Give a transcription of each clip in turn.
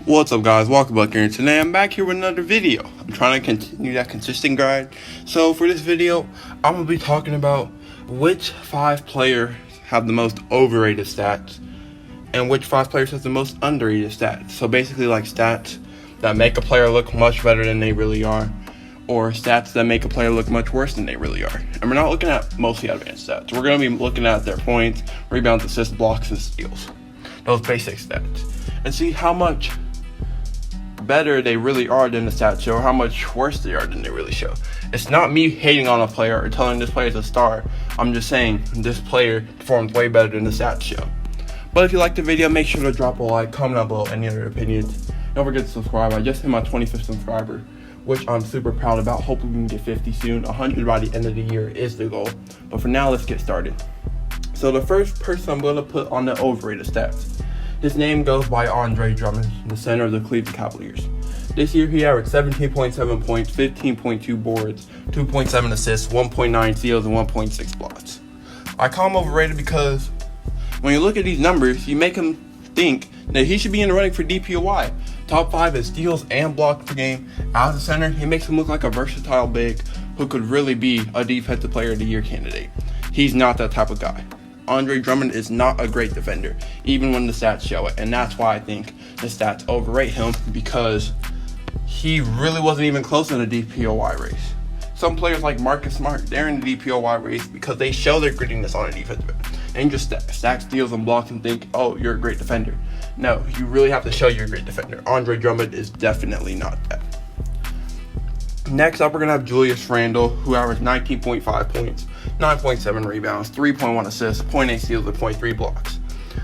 What's up, guys? Welcome back here, and today I'm back here with another video. I'm trying to continue that consistent grind. So for this video, I'm going to be talking about which 5 players have the most overrated stats and which 5 players have the most underrated stats. So basically like stats that make a player look much better than they really are, or stats that make a player look much worse than they really are. And we're not looking at mostly advanced stats. We're going to be looking at their points, rebounds, assists, blocks, and steals. Those basic stats. And see how much better they really are than the stats show, or how much worse they are than they really show. It's not me hating on a player or telling this player is a star. I'm just saying this player performs way better than the stats show. But if you like the video, make sure to drop a like, comment down below any other opinions. Don't forget to subscribe. I just hit my 25th subscriber, which I'm super proud about. Hopefully we can get 50 soon. 100 by the end of the year is the goal. But for now, let's get started. So the first person I'm going to put on the overrated stats, his name goes by Underrtaed, the center of the Cleveland Cavaliers. This year he averaged 17.7 points, 15.2 boards, 2.7 assists, 1.9 steals, and 1.6 blocks. I call him overrated because when you look at these numbers, you make him think that he should be in the running for DPOY. Top 5 in steals and blocks per game. As a center, he makes him look like a versatile big who could really be a defensive player of the year candidate. He's not that type of guy. Underrtaed Drummond is not a great defender, even when the stats show it, and that's why I think the stats overrate him, because he really wasn't even close in the DPOY race. Some players like Marcus Smart, they're in the DPOY race because they show their grittiness on a defensive end. And just stack steals and blocks and think, oh, you're a great defender. No, you really have to show you're a great defender. Underrtaed Drummond is definitely not that. Next up, we're going to have Julius Randle, who averaged 19.5 points, 9.7 rebounds, 3.1 assists, 0.8 steals, and 0.3 blocks.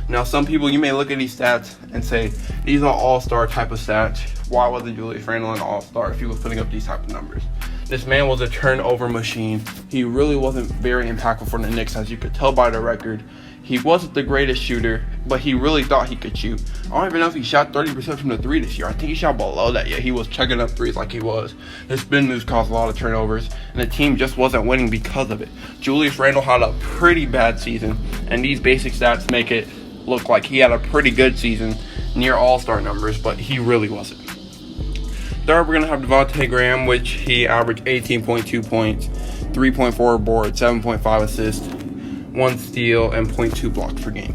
Now, some people, you may look at these stats and say, these are all-star type of stats. Why wasn't Julius Randle an all-star if he was putting up these type of numbers? This man was a turnover machine. He really wasn't very impactful for the Knicks, as you could tell by the record. He wasn't the greatest shooter, but he really thought he could shoot. I don't even know if he shot 30% from the 3 this year. I think he shot below that yet. He was chucking up threes like he was. His spin moves caused a lot of turnovers, and the team just wasn't winning because of it. Julius Randle had a pretty bad season, and these basic stats make it look like he had a pretty good season, near all-star numbers, but he really wasn't. Third, we're going to have Devontae Graham, which he averaged 18.2 points, 3.4 boards, 7.5 assists, 1 steal, and 0.2 blocks per game.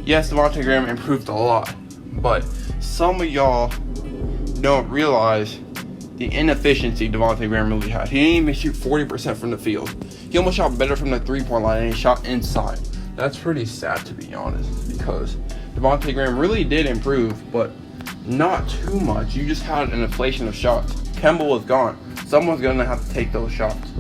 Yes, Devontae Graham improved a lot, but some of y'all don't realize the inefficiency Devontae Graham really had. He didn't even shoot 40% from the field. He almost shot better from the 3-point line, and he shot inside. That's pretty sad, to be honest, because Devontae Graham really did improve, but not too much. You just had an inflation of shots. Kemba was gone. Someone's going to have to take those shots.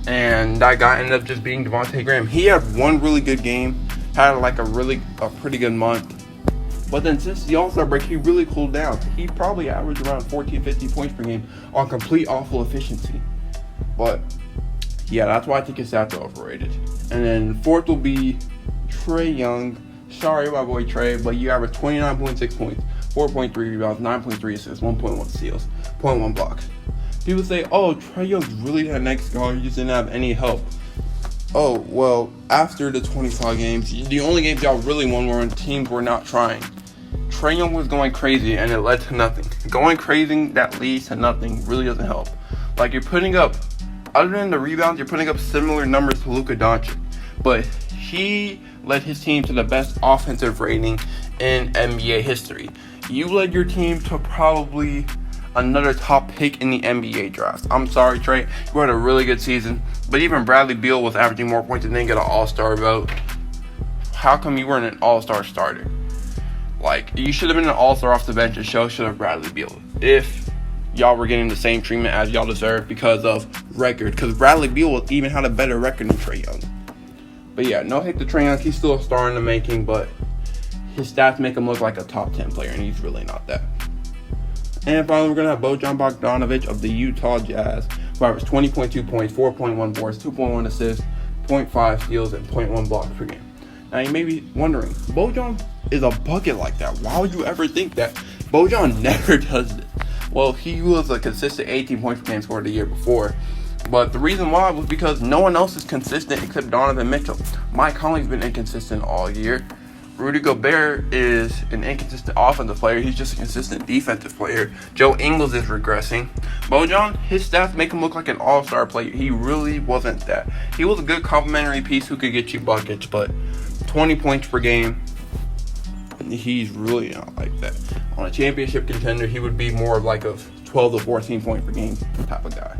And that guy ended up just being Devontae Graham. He had one really good game, had like a pretty good month. But then since the All-Star break, he really cooled down. He probably averaged around 14, 15 points per game on complete awful efficiency. But yeah, that's why I think his stats are overrated. And then fourth will be Trae Young. Sorry, my boy Trae, but you averaged 29.6 points, 4.3 rebounds, 9.3 assists, 1.1 steals, 0.1 blocks. People say, oh, Trae Young's really that next guy, he just didn't have any help. Oh, well, after the 25 games, the only games y'all really won were when teams were not trying. Trae Young was going crazy, and it led to nothing. Going crazy that leads to nothing really doesn't help. Like, you're putting up, other than the rebounds, you're putting up similar numbers to Luka Doncic. But he led his team to the best offensive rating in NBA history. You led your team to probably another top pick in the NBA draft. I'm sorry, Trae. You had a really good season, but even Bradley Beal was averaging more points and didn't get an all-star vote. How come you weren't an all-star starter? Like, you should have been an all-star off the bench and should have Bradley Beal if y'all were getting the same treatment as y'all deserve because of record. Because Bradley Beal even had a better record than Trae Young. But yeah, no hate to Trae Young. He's still a star in the making, but his stats make him look like a top 10 player, and he's really not that. And finally, we're going to have Bojan Bogdanovic of the Utah Jazz, who averaged 20.2 points, 4.1 boards, 2.1 assists, 0.5 steals, and 0.1 blocks per game. Now, you may be wondering, Bojan is a bucket like that. Why would you ever think that? Bojan never does this. Well, he was a consistent 18 points per game scorer the year before. But the reason why was because no one else is consistent except Donovan Mitchell. Mike Conley's been inconsistent all year. Rudy Gobert is an inconsistent offensive player. He's just a consistent defensive player. Joe Ingles is regressing. Bojan, his stats make him look like an all-star player. He really wasn't that. He was a good complementary piece who could get you buckets, but 20 points per game, he's really not like that. On a championship contender, he would be more of like a 12 to 14 point per game type of guy.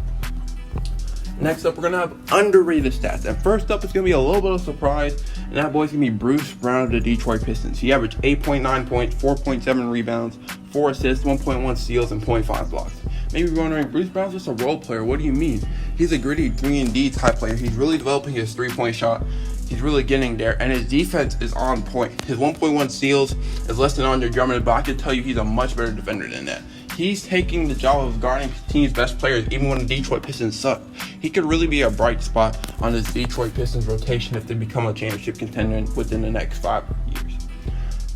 Next up, we're going to have underrated stats. And first up, it's going to be a little bit of a surprise. And that boy's going to be Bruce Brown of the Detroit Pistons. He averaged 8.9 points, 4.7 rebounds, 4 assists, 1.1 steals, and 0.5 blocks. Maybe you're wondering, Bruce Brown's just a role player. What do you mean? He's a gritty 3-and-D type player. He's really developing his three-point shot. He's really getting there. And his defense is on point. His 1.1 steals is less than Andre Drummond, but I can tell you he's a much better defender than that. He's taking the job of guarding his team's best players, even when the Detroit Pistons suck. He could really be a bright spot on this Detroit Pistons rotation if they become a championship contender within the next 5 years.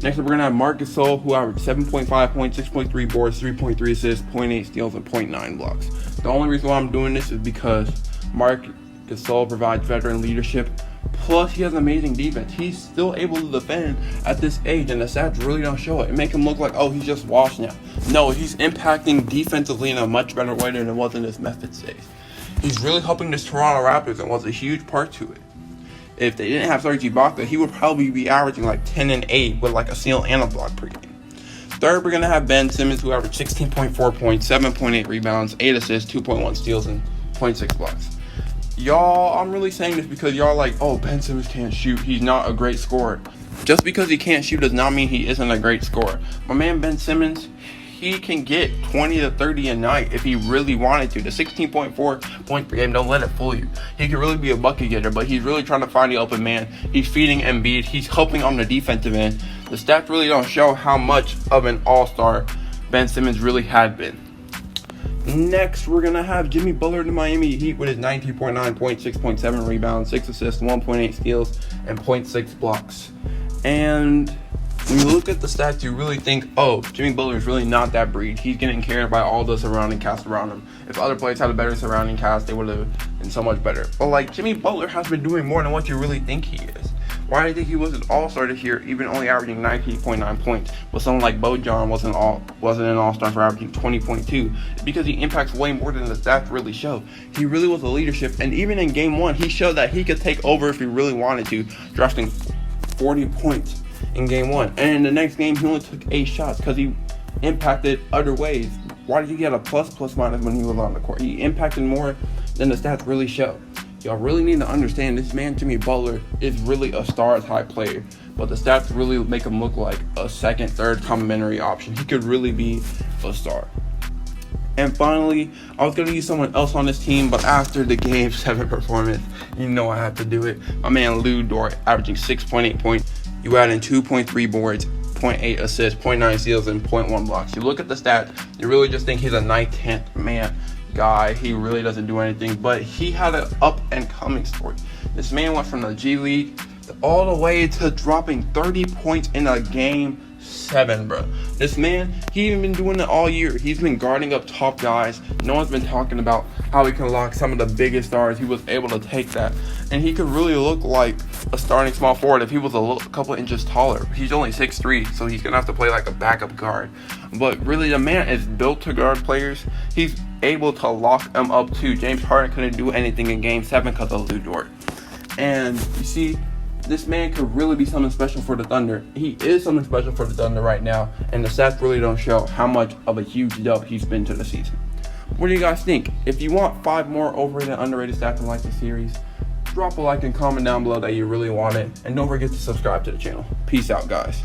Next up, we're going to have Marc Gasol, who averaged 7.5 points, 6.3 boards, 3.3 assists, 0.8 steals, and 0.9 blocks. The only reason why I'm doing this is because Marc Gasol provides veteran leadership. Plus, he has amazing defense. He's still able to defend at this age, and the stats really don't show it. It make him look like, oh, he's just washed now. No, he's impacting defensively in a much better way than it was in his Memphis days. He's really helping this Toronto Raptors and was a huge part to it. If they didn't have Serge Ibaka, he would probably be averaging like 10 and 8 with like a steal and a block per game. Third, we're going to have Ben Simmons, who averaged 16.4 points, 7.8 rebounds, 8 assists, 2.1 steals, and 0.6 blocks. Y'all, I'm really saying this because y'all like, oh, Ben Simmons can't shoot. He's not a great scorer. Just because he can't shoot does not mean he isn't a great scorer. My man Ben Simmons, he can get 20 to 30 a night if he really wanted to. The 16.4 points per game, don't let it fool you. He can really be a bucket getter, but he's really trying to find the open man. He's feeding Embiid. He's helping on the defensive end. The stats really don't show how much of an all-star Ben Simmons really had been. Next, we're going to have Jimmy Butler of the Miami Heat with his 19.9 points, 6.7 rebounds, 6 assists, 1.8 steals, and 0.6 blocks. And when you look at the stats, you really think, oh, Jimmy Butler is really not that breed. He's getting carried by all the surrounding cast around him. If other players had a better surrounding cast, they would have been so much better. But, like, Jimmy Butler has been doing more than what you really think he is. Why do you think he was an all-star this year, even only averaging 19.9 points? But someone like Bojan wasn't an all-star for averaging 20.2. It's because he impacts way more than the stats really show. He really was a leadership, and even in Game 1, he showed that he could take over if he really wanted to, drafting 40 points in Game 1. And in the next game, he only took 8 shots because he impacted other ways. Why did he get a plus-minus when he was on the court? He impacted more than the stats really show. Y'all really need to understand this man, Jimmy Butler, is really a star-type player, but the stats really make him look like a second, third complimentary option. He could really be a star. And finally, I was going to use someone else on this team, but after the Game 7 performance, you know I had to do it. My man Lou Dort, averaging 6.8 points. You add in 2.3 boards, 0.8 assists, 0.9 steals, and 0.1 blocks. You look at the stats, you really just think he's a 9th, 10th man guy. He really doesn't do anything, but he had an up and coming story. This man went from the G League all the way to dropping 30 points in a Game 7, bro. This man, he even been doing it all year. He's been guarding up top guys. No one's been talking about how he can lock some of the biggest stars. He was able to take that, and he could really look like a starting small forward if he was a couple inches taller. He's only 6'3", so he's gonna have to play like a backup guard. But really, the man is built to guard players. He's able to lock them up too. James Harden couldn't do anything in Game 7 because of Lou Dort. And you see, this man could really be something special for the Thunder. He is something special for the Thunder right now, and the stats really don't show how much of a huge dub he's been to the season. What do you guys think? If you want 5 more overrated and underrated stats and like the series, drop a like and comment down below that you really want it, and don't forget to subscribe to the channel. Peace out, guys.